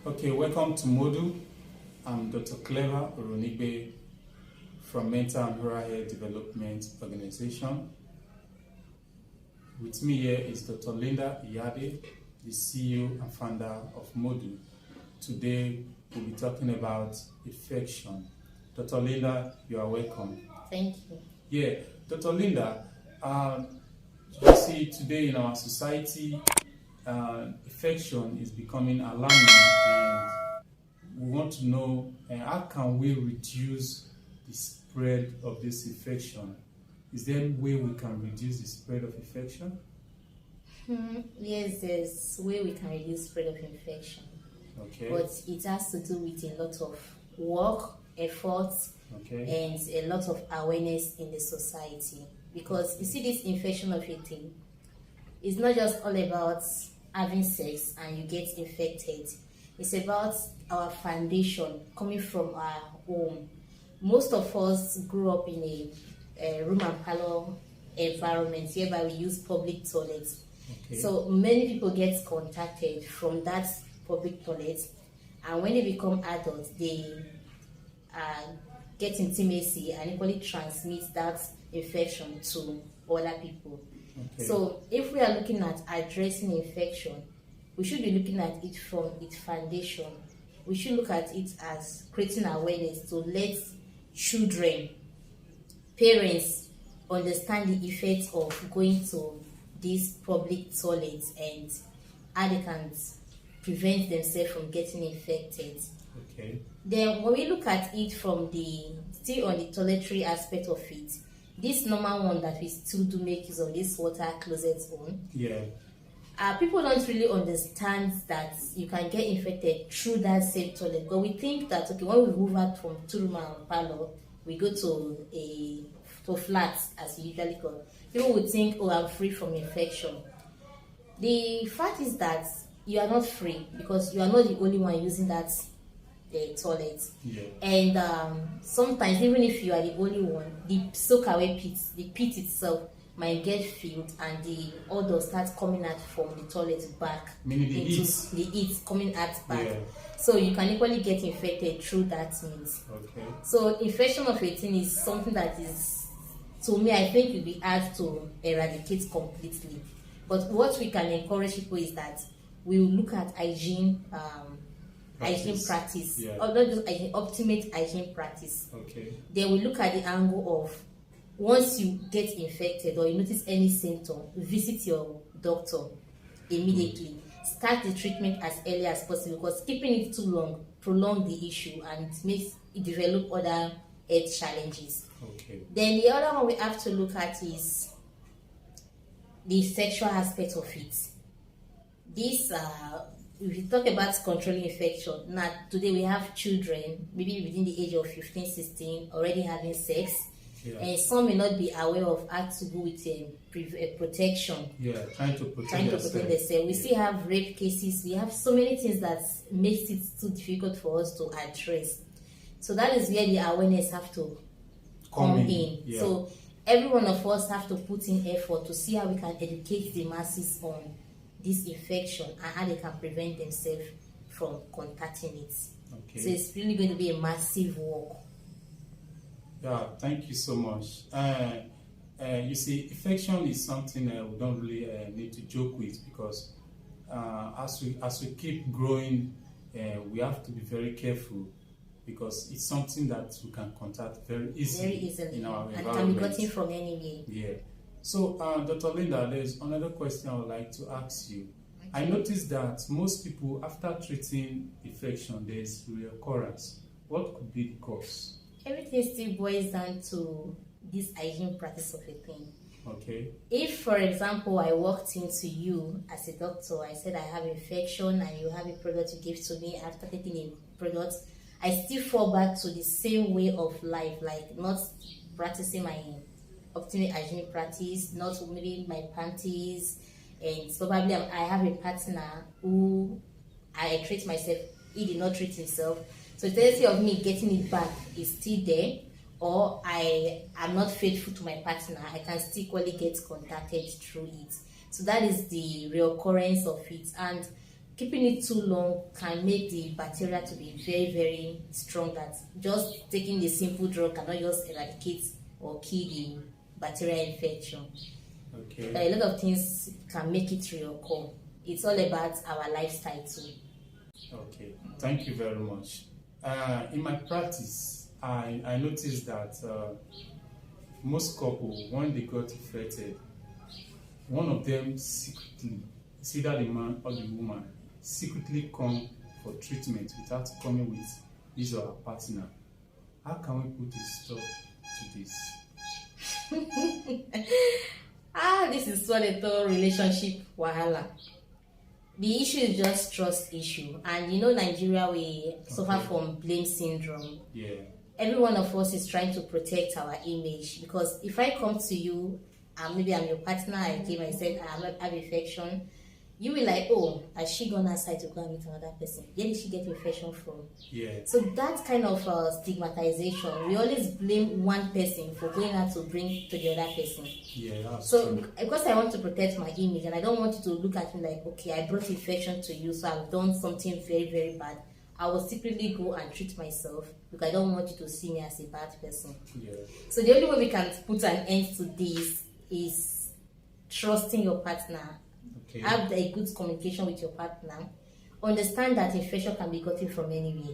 Okay, welcome to Modu. I'm Dr. Clever Oronigbe from Mental and Oral Health Development Organization. With me here is Dr. Linda Iyade, the CEO and founder of Modu. Today we'll be talking about infection. Dr. Linda, you are welcome. Thank you. Yeah, Dr. Linda, you see today in our society, infection is becoming alarming, and we want to know how can we reduce the spread of this infection? Is there any way we can reduce the spread of infection? Yes, there's way we can reduce spread of infection, Okay. but it has to do with a lot of work, effort, Okay. and a lot of awareness in the society. Because you see, this infection of a thing is not just all about having sex and you get infected. It's about our foundation coming from our home. Most of us grew up in a room and parlor environment whereby we use public toilets. Okay. So many people get contacted from that public toilet, and when they become adults, they get intimacy and equally transmit that infection to other people. Okay. So if we are looking at addressing infection, we should be looking at it from its foundation. We should look at it as creating awareness to let children, parents understand the effects of going to these public toilets and how they can prevent themselves from getting infected. Okay. Then when we look at it from still on the toiletry aspect of it, this normal one that we still do make use of, this water closet on, Yeah. people don't really understand that you can get infected through that same toilet. But we think that, okay, when we move out from two-room and parlor, we go to a flat, as we usually call it. People would think, oh, I'm free from infection. The fact is that you are not free, because you are not the only one using that toilet. Yeah. And sometimes, even if you are the only one, the soak-away pit, the pit itself, might get filled and the odor starts coming out from the toilet back. Meaning the heat. The heat coming out back. Yeah. So you can equally get infected through that means. Okay. So infection of a thing is something that is, to me, I think it will be hard to eradicate completely. But what we can encourage people is that we will look at hygiene practice, Yeah. or not just hygiene, ultimate hygiene practice. Okay. Then we look at the angle of, once you get infected or you notice any symptom, visit your doctor immediately. Start the treatment as early as possible, because keeping it too long prolong the issue and makes it develop other health challenges. Okay. Then the other one we have to look at is the sexual aspect of it. This, if you talk about controlling infection, now today we have children, maybe within the age of 15, 16, already having sex. Yeah. And some may not be aware of how to go with protection. Yeah. Trying to protect themselves. We still have rape cases. We have so many things that makes it too difficult for us to address. So that is where the awareness have to come in. Yeah. So every one of us have to put in effort to see how we can educate the masses on this infection and how they can prevent themselves from contacting it. Okay. So it's really going to be a massive work. Yeah, thank you so much. You see, infection is something we don't really need to joke with, because as we keep growing, we have to be very careful, because it's something that we can contact very easily in our and environment. can be gotten from anywhere. Yeah. So, Dr. Linda, there's another question I would like to ask you. Okay. I noticed that most people, after treating infection, there's reoccurrence. What could be the cause? Everything still boils down to this hygiene practice of a thing. Okay. If, for example, I walked into you as a doctor, I said I have infection and you have a product you give to me, after taking a product, I still fall back to the same way of life, like not practicing my optimal hygiene practice, not maybe my panties, and probably I have a partner who I treat myself, he did not treat himself. So the tendency of me getting it back is still there, or I am not faithful to my partner, I can still equally get contacted through it. So that is the reoccurrence of it. And keeping it too long can make the bacteria to be very, very strong, that just taking the simple drug cannot just eradicate or kill the bacterial infection. Okay. A lot of things can make it reoccur. It's all about our lifestyle too. Okay, thank you very much. In my practice, I noticed that most couples, when they got infected, one of them secretly, it's either the man or the woman, secretly come for treatment without coming with his or her partner. How can we put a stop to this? This is what they call relationship wahala. The issue is just trust issue, and Nigeria, we suffer from blame syndrome. Yeah. Every one of us is trying to protect our image, because if I come to you and maybe I'm your partner, I said I have infection, you will like, oh, has she gone outside to go and meet another person? Where did she get infection from? Yeah. So that kind of stigmatization, we always blame one person for going out to bring to the other person. Yeah, that's so true. Because I want to protect my image, and I don't want you to look at me like, okay, I brought infection to you, so I've done something very, very bad. I will secretly go and treat myself, because I don't want you to see me as a bad person. Yeah. So the only way we can put an end to this is trusting your partner. Okay. Have a good communication with your partner. Understand that infection can be gotten from anywhere.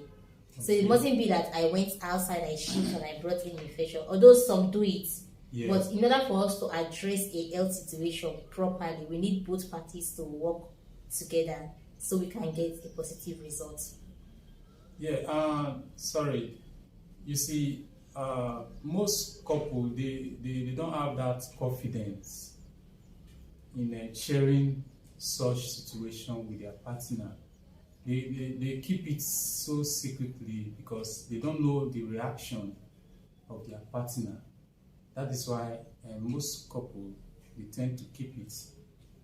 Okay. So it mustn't be that I went outside, I shipped, and I brought in infection. Although some do it. Yeah. But in order for us to address a health situation properly, we need both parties to work together so we can get a positive result. Yeah, sorry. You see, most couples, they don't have that confidence in sharing such situation with their partner. They keep it so secretly because they don't know the reaction of their partner. That is why most couples, they tend to keep it.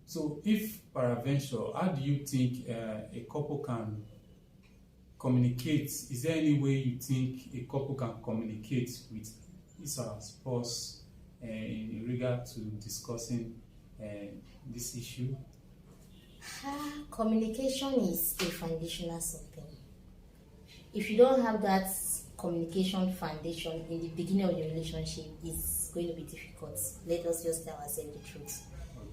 So if peradventure, how do you think a couple can communicate? Is there any way you think a couple can communicate with his or her spouse in regard to discussing this issue? Communication is a foundational something. If you don't have that communication foundation in the beginning of the relationship, it's going to be difficult. Let us just tell ourselves the truth.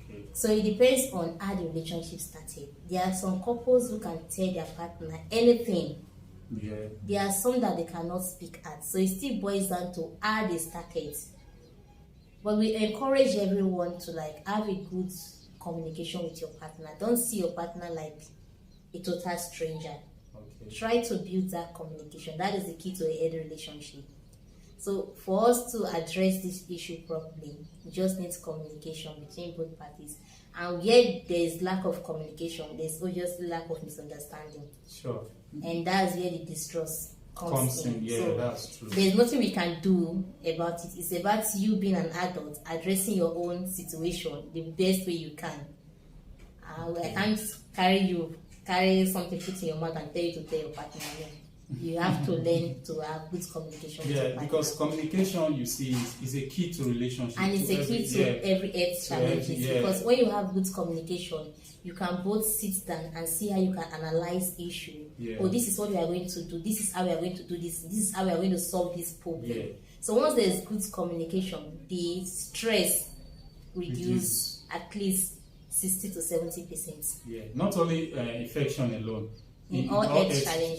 Okay. So it depends on how the relationship started. There are some couples who can tell their partner anything. Yeah. There are some that they cannot speak at. So it still boils down to how they started. But we encourage everyone to have a good communication with your partner. Don't see your partner like a total stranger. Okay. Try to build that communication. That is the key to a healthy relationship. So for us to address this issue properly, we just need communication between both parties. And where there is lack of communication, there's obviously lack of misunderstanding. Sure. And that's where the distrust comes in. Yeah, so that's true. There's nothing we can do about it. It's about you being an adult, addressing your own situation the best way you can. I can't carry something, put in your mouth and tell you to tell your partner. You have to learn to have good communication with your partner. Because communication, you see, is a key to relationship. And it's a key to every health challenges. Because when you have good communication, you can both sit down and see how you can analyze issue. Yeah. Oh, this is what we are going to do. This is how we are going to do this. This is how we are going to solve this problem. Yeah. So once there is good communication, the stress reduce at least 60 to 70%. Yeah. Not only infection alone. In all health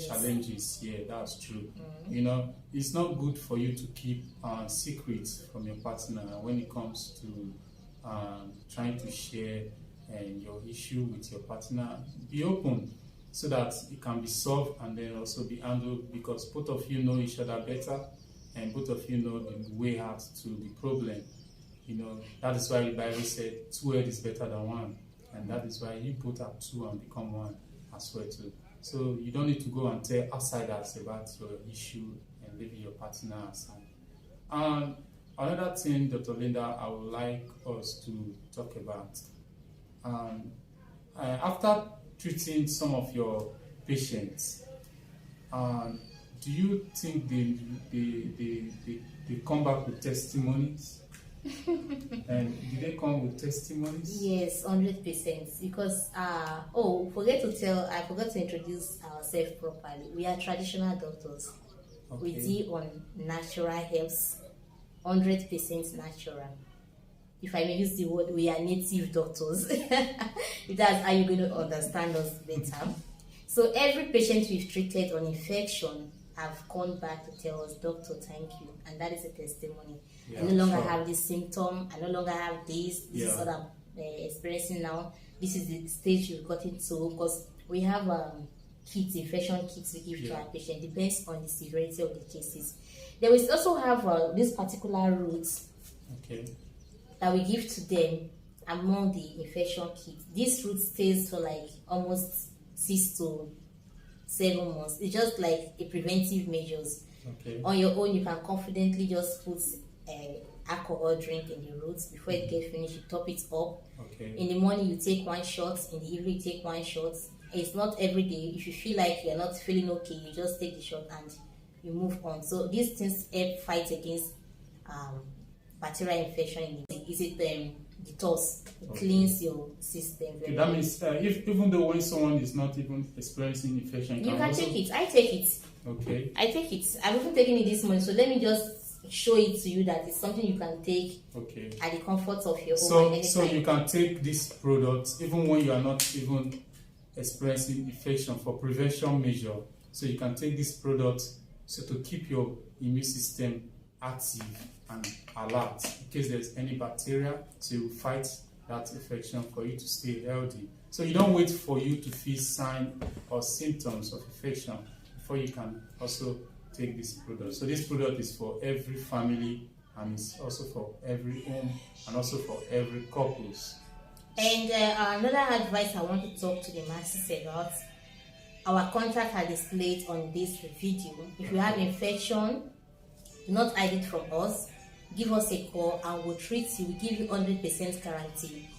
challenges. Yeah, that's true. Mm-hmm. It's not good for you to keep secrets from your partner when it comes to trying to share your issue with your partner. Be open so that it can be solved and then also be handled, because both of you know each other better and both of you know the way out to the problem. That is why the Bible said 2 heads is better than 1, and that is why you both are 2 and become 1 as well too. So you don't need to go and tell outsiders about your issue and leave your partner aside. And another thing, Dr. Linda, I would like us to talk about. After treating some of your patients, do you think they come back with testimonies And did they come with testimonies? Yes, 100%. Because I forgot to introduce ourselves properly. We are traditional doctors. We Okay. deal on natural herbs, 100% natural. If I may use the word, we are native doctors. If that's how you're going to understand us better. So every patient we've treated on infection have gone back to tell us, doctor, thank you, and that is a testimony. Yeah, I no longer sure. have this symptom. I no longer have this. This is Yeah. what I'm experiencing now. This is the stage we've gotten to, because we have kits, infection kits we give to Yeah. our patient. Depends on the severity of the cases. Then we also have this particular route Okay. that we give to them among the infection kit. This route stays for like almost 6 to 7 months. It's just like a preventive measures. Okay. On your own, you can confidently just put alcohol drink in the roots. Before it gets finished, you top it up. Okay. In the morning, you take 1 shot. In the evening, you take 1 shot. It's not every day. If you feel like you're not feeling okay, you just take the shot and you move on. So these things help fight against bacterial infection. Is it detox? It Okay. cleans your system. Okay, that means if even though when someone is not even experiencing infection, You can also, take it. I take it. Okay. I take it. I've even taken it this morning. So let me just show it to you that it's something you can take Okay. at the comfort of your So home. so you can take this product even when you are not even experiencing infection for prevention measure. So you can take this product so to keep your immune system active and alert in case there's any bacteria to fight that infection for you to stay healthy. So you don't wait for you to feel signs or symptoms of infection before you can also take this product. So this product is for every family and it's also for every home and also for every couples. And another advice I want to talk to the masses about, our contract are displayed on this video. If you have infection, do not hide it from us. Give us a call and we'll treat you. We give you 100% guarantee.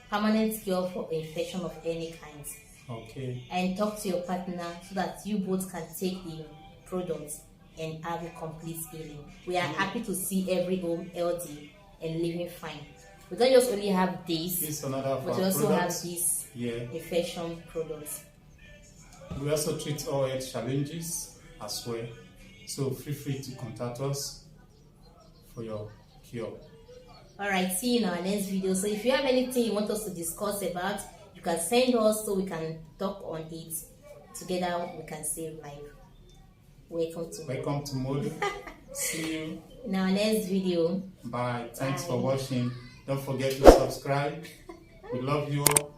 Permanent cure for infection of any kind. Okay. And talk to your partner so that you both can take the products and have a complete healing. We are happy to see every home healthy and living fine. We don't just only have this, This is another of but our we also products. have this Yeah. infection products. We also treat all health challenges as well. So feel free to contact us for your cure. Alright, see you in our next video. So if you have anything you want us to discuss about, you can send us so we can talk on it. Together we can save life. Welcome to Mode. See you. in our next video. Bye. Thanks Bye. for watching. Don't forget to subscribe. We love you all.